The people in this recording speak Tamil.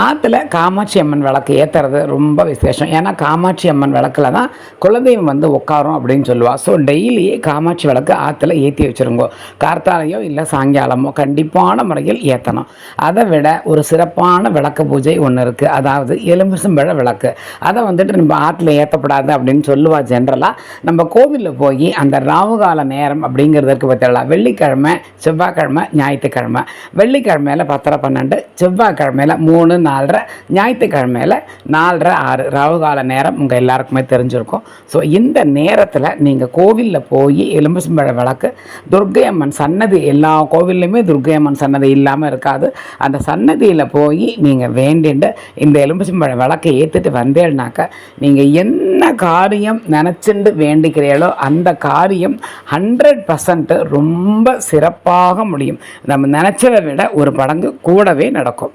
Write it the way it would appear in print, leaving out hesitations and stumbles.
ஆற்றுல காமாட்சி அம்மன் விளக்கு ஏற்றுறது ரொம்ப விசேஷம். ஏன்னா காமாட்சி அம்மன் விளக்கில் தான் குலதெய்வம் வந்து உட்காரும் அப்படின்னு சொல்லுவாள். ஸோ டெய்லியே காமாட்சி விளக்கு ஆற்றுல ஏற்றி வச்சுருங்கோ. கார்த்தாலையோ இல்லை சாயங்காலமோ கண்டிப்பான முறையில் ஏற்றணும். அதை விட ஒரு சிறப்பான விளக்கு பூஜை ஒன்று இருக்குது. அதாவது எலுமிச்சம்பழ விளக்கு. அதை வந்துட்டு நம்ம ஆற்றுல ஏற்றப்படாது அப்படின்னு சொல்லுவா. ஜென்ரலாக நம்ம கோவிலில் போய் அந்த ராவுகால நேரம் அப்படிங்கிறதுக்கு பார்த்தலாம். வெள்ளிக்கிழமை, செவ்வாய்க்கிழமை, ஞாயிற்றுக்கிழமை. வெள்ளிக்கிழமையில் 10:12, செவ்வாய்க்கிழமையில் 3, 4:30, ஞாயிற்றுக்கிழமையில் 4:30, 6 ராவுகால நேரம் உங்கள் எல்லாருக்குமே தெரிஞ்சிருக்கும். ஸோ இந்த நேரத்தில் நீங்கள் கோவிலில் போய் எலுமிச்சம்பழ விளக்கு, துர்க்கை அம்மன் சன்னதி, எல்லா கோவில்லையுமே துர்க்கை அம்மன் சன்னதி இல்லாமல் இருக்காது. அந்த சன்னதியில் போய் நீங்கள் வேண்டிட்டு இந்த எலுமிச்சம்பழ விளக்கை ஏற்றிட்டு வந்தேன்னாக்க நீங்கள் என்ன காரியம் நினச்சிட்டு வேண்டிக்கிறீங்களோ அந்த காரியம் 100% ரொம்ப சிறப்பாக முடியும். நம்ம நினச்சதை விட ஒரு மடங்கு கூடவே நடக்கும்.